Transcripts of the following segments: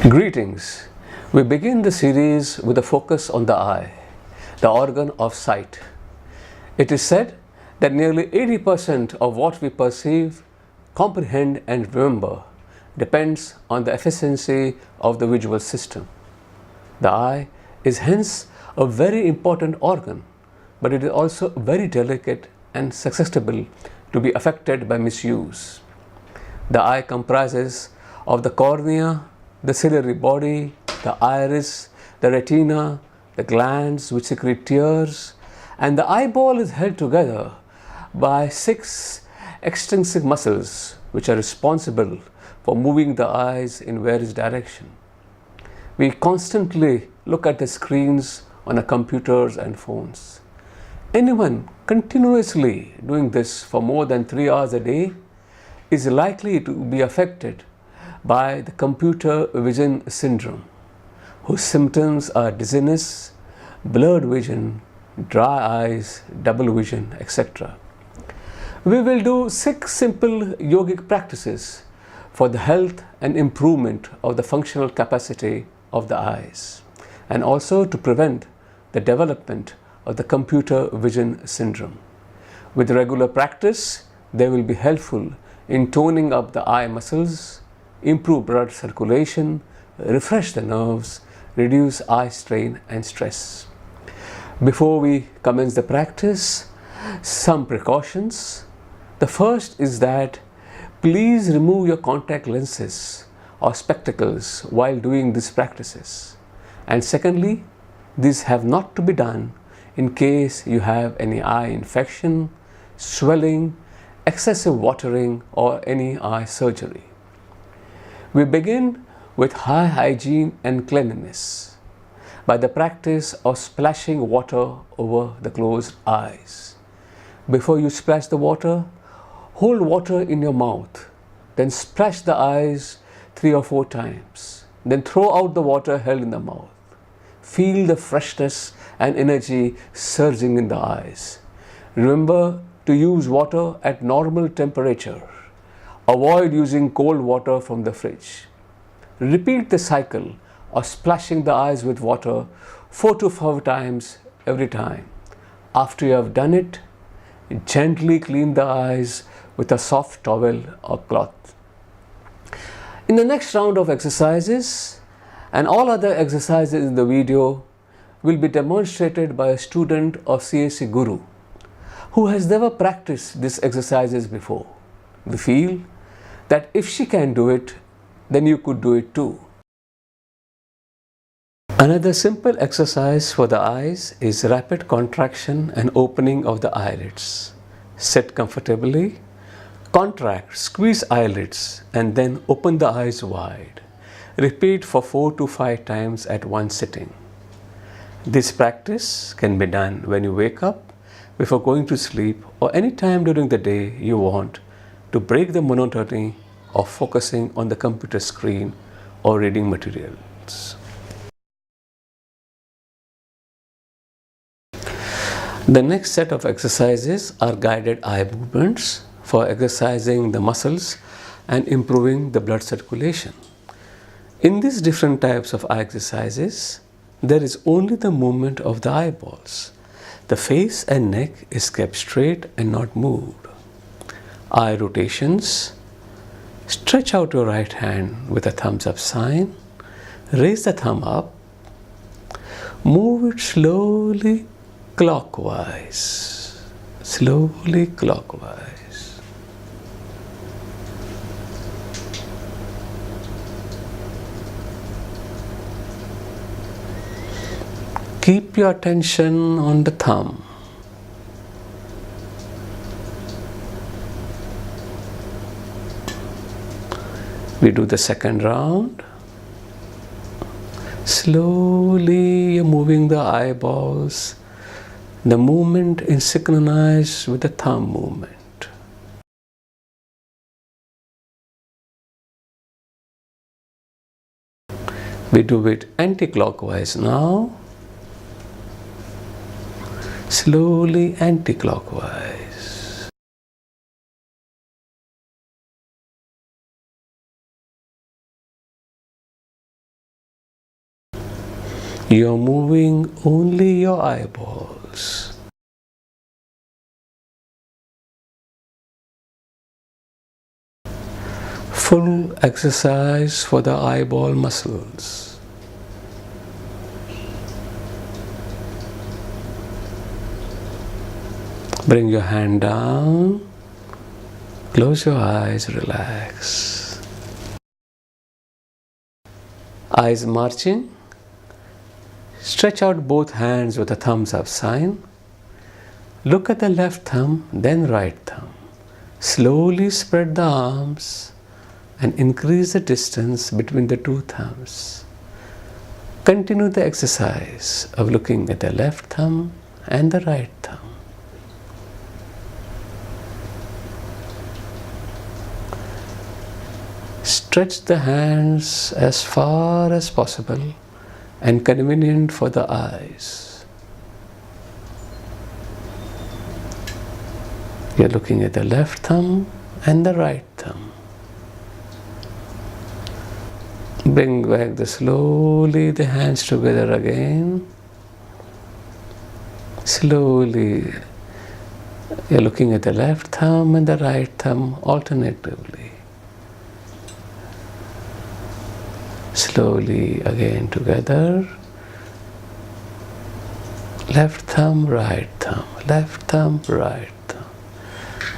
Greetings. We begin the series with a focus on the eye, the organ of sight. It is said that nearly 80% of what we perceive, comprehend and remember depends on the efficiency of the visual system. The eye is hence a very important organ, but it is also very delicate and susceptible to be affected by misuse. The eye comprises of the cornea, the ciliary body, the iris, the retina, the glands which secrete tears, and the eyeball is held together by 6 extrinsic muscles which are responsible for moving the eyes in various directions. We constantly look at the screens on our computers and phones. Anyone continuously doing this for more than 3 hours a day is likely to be affected by the computer vision syndrome, whose symptoms are dizziness, blurred vision, dry eyes, double vision, etc. We will do 6 simple yogic practices for the health and improvement of the functional capacity of the eyes, and also to prevent the development of the computer vision syndrome. With regular practice, they will be helpful in toning up the eye muscles, improve blood circulation, refresh the nerves, reduce eye strain and stress. Before we commence the practice, some precautions. The first is that please remove your contact lenses or spectacles while doing these practices. And secondly, these have not to be done in case you have any eye infection, swelling, excessive watering or any eye surgery. We begin with high hygiene and cleanliness by the practice of splashing water over the closed eyes. Before you splash the water, hold water in your mouth, then splash the eyes 3 or 4 times. Then throw out the water held in the mouth. Feel the freshness and energy surging in the eyes. Remember to use water at normal temperature. Avoid using cold water from the fridge. Repeat the cycle of splashing the eyes with water 4 to 5 times every time. After you have done it, gently clean the eyes with a soft towel or cloth. In the next round of exercises, and all other exercises in the video will be demonstrated by a student of CSC Guru who has never practiced these exercises before. We feel that if she can do it, then you could do it too. Another simple exercise for the eyes is rapid contraction and opening of the eyelids. Sit comfortably, contract, squeeze eyelids and then open the eyes wide. Repeat for 4 to 5 times at one sitting. This practice can be done when you wake up, before going to sleep, or any time during the day you want to break the monotony of focusing on the computer screen or reading materials. The next set of exercises are guided eye movements for exercising the muscles and improving the blood circulation. In these different types of eye exercises, there is only the movement of the eyeballs. The face and neck is kept straight and not moved. Eye rotations. Stretch out your right hand with a thumbs up sign. Raise the thumb up. Move it slowly clockwise. Slowly clockwise. Keep your attention on the thumb. We do the second round. Slowly you're moving the eyeballs. The movement is synchronized with the thumb movement. We do it anti-clockwise now. Slowly anti-clockwise. You're moving only your eyeballs. Full exercise for the eyeball muscles. Bring your hand down, close your eyes, relax. Eyes marching. Stretch out both hands with a thumbs up sign. Look at the left thumb, then right thumb. Slowly spread the arms and increase the distance between the two thumbs. Continue the exercise of looking at the left thumb and the right thumb. Stretch the hands as far as possible and convenient for the eyes. You're looking at the left thumb and the right thumb. Bring back slowly the hands together again. Slowly, you're looking at the left thumb and the right thumb alternatively. Slowly again together. Left thumb, right thumb, left thumb, right thumb.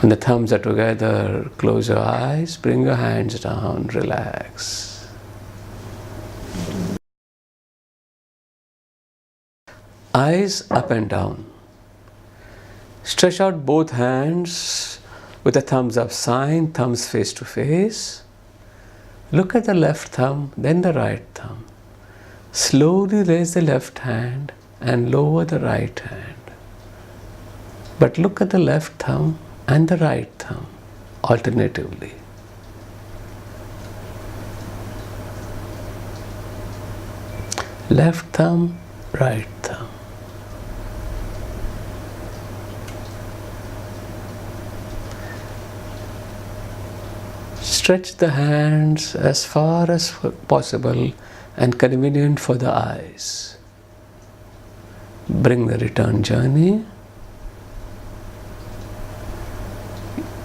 When the thumbs are together, close your eyes, bring your hands down, relax. Eyes up and down. Stretch out both hands with a thumbs up sign, thumbs face to face. Look at the left thumb, then the right thumb. Slowly raise the left hand and lower the right hand. But look at the left thumb and the right thumb alternatively. Left thumb, right thumb. Stretch the hands as far as possible and convenient for the eyes. Bring the return journey.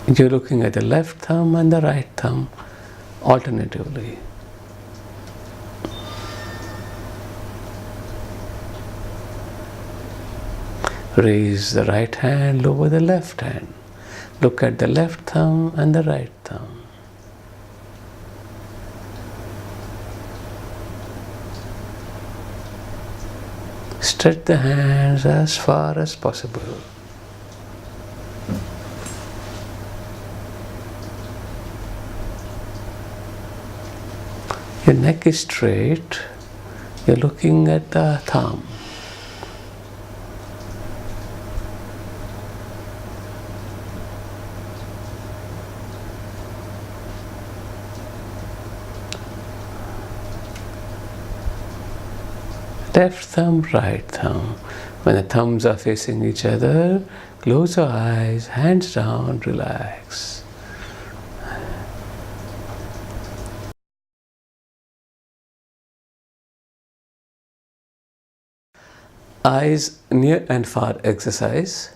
You're looking at the left thumb and the right thumb alternatively. Raise the right hand, lower the left hand. Look at the left thumb and the right thumb. Stretch the hands as far as possible. Your neck is straight. You're looking at the thumb. Left thumb, right thumb. When the thumbs are facing each other, close your eyes, hands down, relax. Eyes near and far exercise.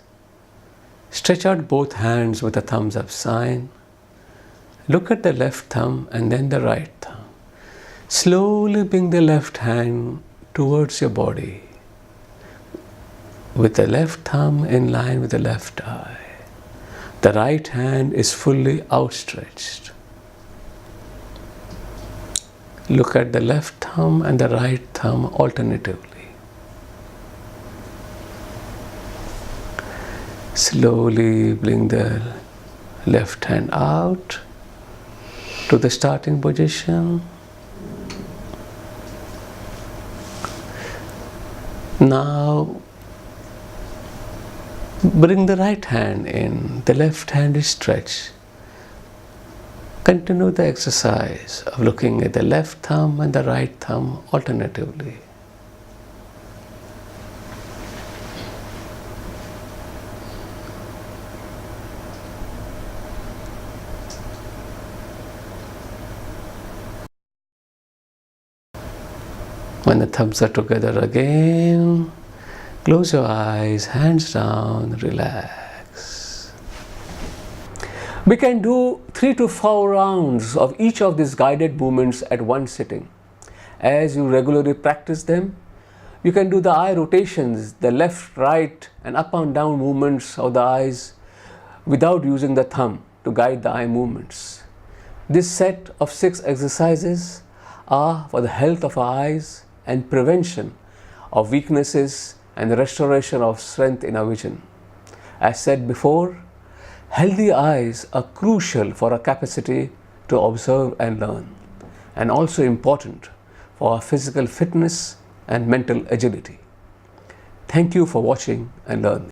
Stretch out both hands with a thumbs up sign. Look at the left thumb and then the right thumb. Slowly bring the left hand towards your body with the left thumb in line with the left eye. The right hand is fully outstretched. Look at the left thumb and the right thumb alternatively. Slowly bring the left hand out to the starting position. Now bring the right hand in, the left hand is stretched. Continue the exercise of looking at the left thumb and the right thumb alternatively. When the thumbs are together again, close your eyes, hands down, relax. We can do 3 to 4 rounds of each of these guided movements at one sitting. As you regularly practice them, you can do the eye rotations, the left, right, and up and down movements of the eyes without using the thumb to guide the eye movements. This set of 6 exercises are for the health of our eyes and prevention of weaknesses and the restoration of strength in our vision. As said before, healthy eyes are crucial for our capacity to observe and learn, and also important for our physical fitness and mental agility. Thank you for watching and learning.